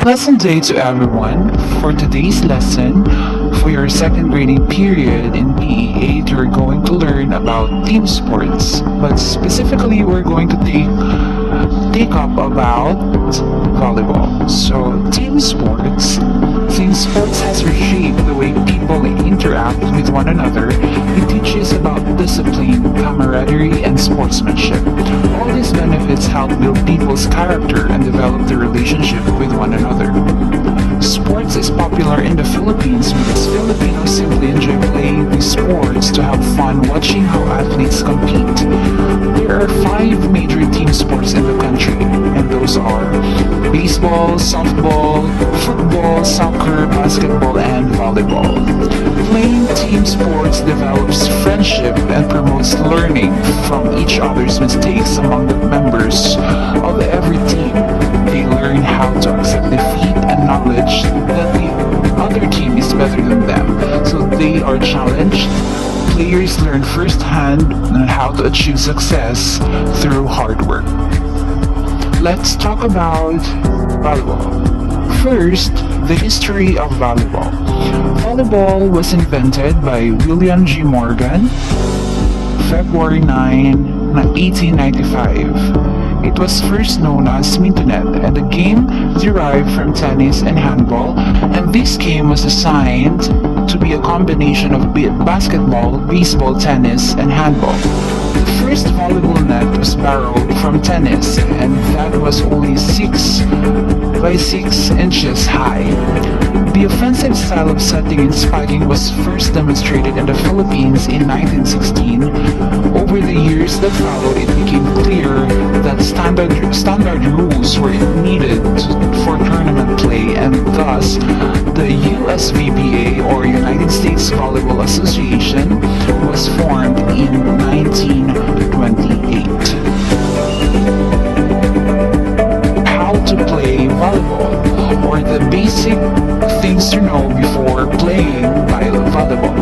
Pleasant day to everyone. For today's lesson, for your second grading period in PE8, you're going to learn about team sports. But specifically, we're going to take up about volleyball. So, team sports has reshaped the way people interact with one another. It teaches about discipline, camaraderie, and sportsmanship. All these benefits help build people's character and develop their relationship with one another. Sports is popular in the Philippines because Filipinos simply enjoy playing these sports to have fun watching how athletes compete. There are 5 major team sports in the country, and those are baseball, softball, football, soccer, basketball, and volleyball. Playing team sports develops friendship and promotes learning from each other's mistakes among the members of every team. They learn how to accept defeat and knowledge that the other team is better than them, so they are challenged. Players learn firsthand on how to achieve success through hard work. Let's talk about volleyball. First, the history of volleyball. Volleyball was invented by William G. Morgan, February 9, 1895. It was first known as mintonet, and the game derived from tennis and handball, and this game was designed to be a combination of basketball, baseball, tennis, and handball. The first volleyball net was borrowed from tennis, and that was only 6 by 6 inches high. The offensive style of setting and spiking was first demonstrated in the Philippines in 1916. Over the years that followed, it became clear that standard rules were needed for tournament play, and thus the USVBA, or United States Volleyball Association, was formed in 1928. How to play volleyball, or the basic things to know before playing volleyball.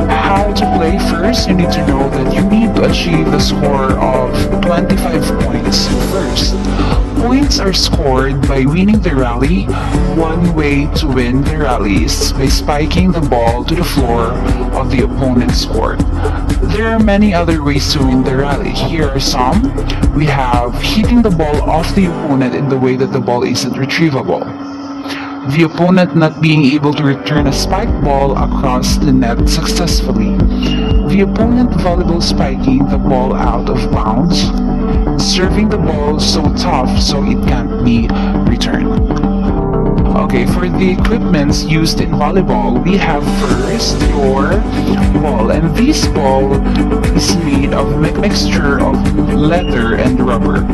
How to play: first, you need to know that you need to achieve the score of 25 points first. Points are scored by winning the rally. One way to win the rally is by spiking the ball to the floor of the opponent's court. There are many other ways to win the rally. Here are some. We have hitting the ball off the opponent in the way that the ball isn't retrievable. The opponent not being able to return a spiked ball across the net successfully. The opponent volleyball spiking the ball out of bounds. Serving the ball so tough so it can't be returned. Okay, for the equipments used in volleyball, we have first your ball, and this ball is made of a mixture of leather and rubber.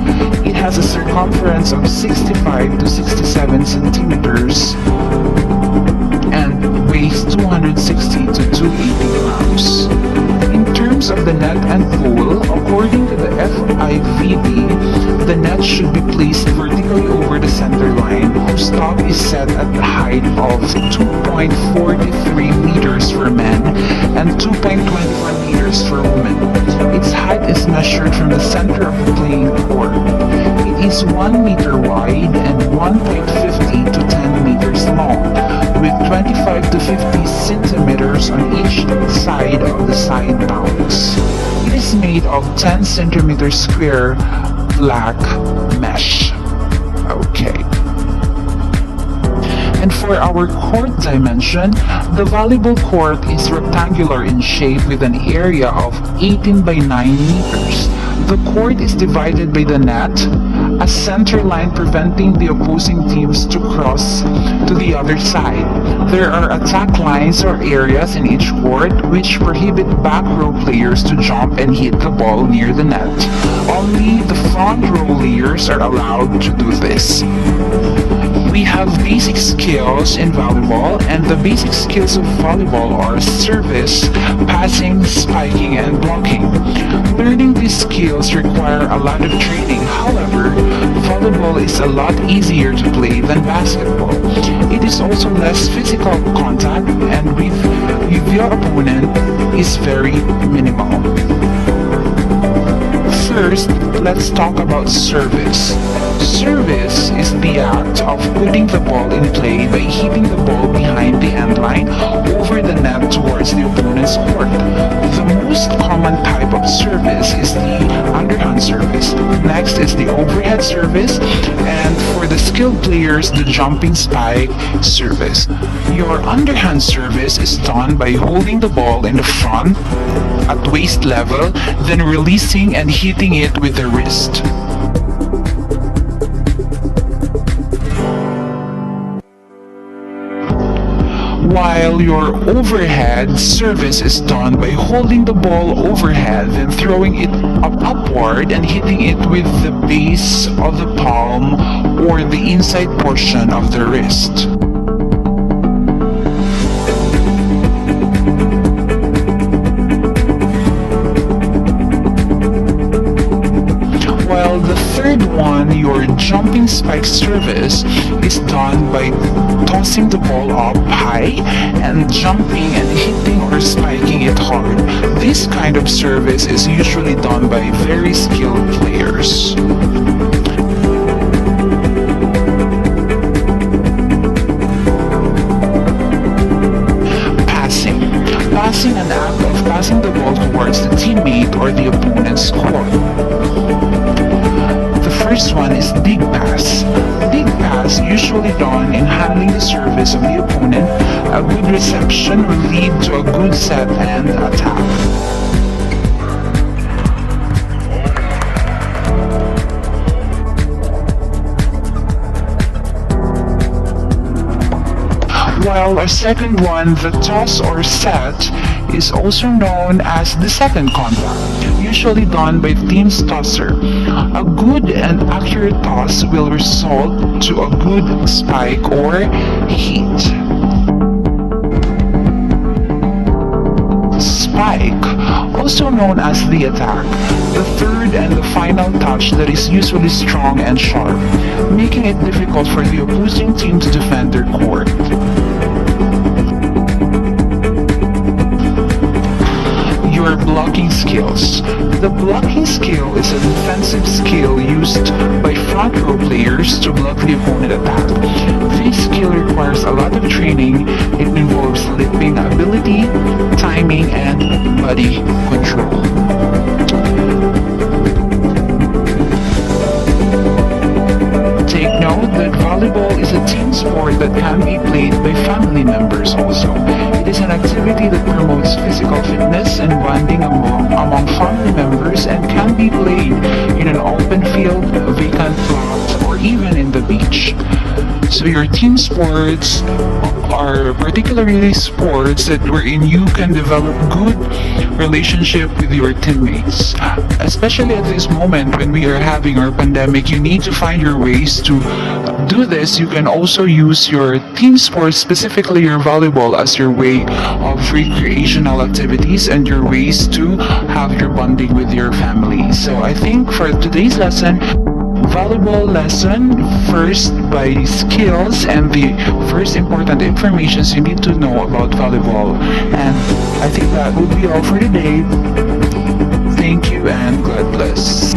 It has a circumference of 65 to 67 centimeters and weighs 260 to 280 grams. In terms of the net and pole, according to the FIVB, the net should be placed vertically over the center line, whose top is set at the height of 2.43 meters for men and 2.24 meters for women. Its height is measured from the center of the playing court. It is 1 meter wide and 1.50 to 10 meters long, with 25 to 50 centimeters on each side of the side bounds. It is made of 10 centimeter square black mesh. Okay. And for our court dimension, the volleyball court is rectangular in shape with an area of 18 by 9 meters. The court is divided by the net, a center line preventing the opposing teams to cross to the other side. There are attack lines or areas in each court which prohibit back row players to jump and hit the ball near the net. Only the front row players are allowed to do this. We have basic skills in volleyball, and the basic skills of volleyball are service, passing, spiking, and blocking. Learning these skills require a lot of training. However, volleyball is a lot easier to play than basketball. It is also less physical contact, and with your opponent is very minimal. First, let's talk about service. Service is the act of putting the ball in play by hitting the ball behind the end line over the net towards the opponent's court. The most common type of service is the underhand service. Next is the overhead service, and for the skilled players, the jumping spike service. Your underhand service is done by holding the ball in the front at waist level, then releasing and hitting it with the wrist. While your overhead service is done by holding the ball overhead, then throwing it upward and hitting it with the base of the palm or the inside portion of the wrist. While the third one, your jumping spike service, is done by tossing the ball up high and jumping and hitting or spiking it hard. This kind of service is usually done by very skilled players. Passing an act of passing the ball towards the teammate or the opponent's court. The first one is dig pass. Dig pass, usually done in handling the service of the opponent. A good reception will lead to a good set and attack. While our second one, the toss or set, is also known as the second contact, usually done by the team's tosser. A good and accurate toss will result to a good spike or hit. Spike, also known as the attack, the third and the final touch that is usually strong and sharp, making it difficult for the opposing team to defend their court. Your blocking skills. The blocking skill is a defensive skill used by front row players to block the opponent attack. This skill requires a lot of training. It involves leaping ability, timing, and body control. Take note that volleyball is a team sport that can be played by family members also. It is an activity that promotes physical fitness and bonding among family members and can be played in an open field, vacant lot, or even in the beach. So your team sports are particularly sports that wherein you can develop good relationship with your teammates. Especially at this moment when we are having our pandemic, you need to find your ways to do this. You can also use your team sports, specifically your volleyball, as your way of recreational activities and your ways to have your bonding with your family. So I think for today's lesson, volleyball lesson, first by skills and the first important informations you need to know about volleyball. And I think that would be all for today. Thank you and God bless.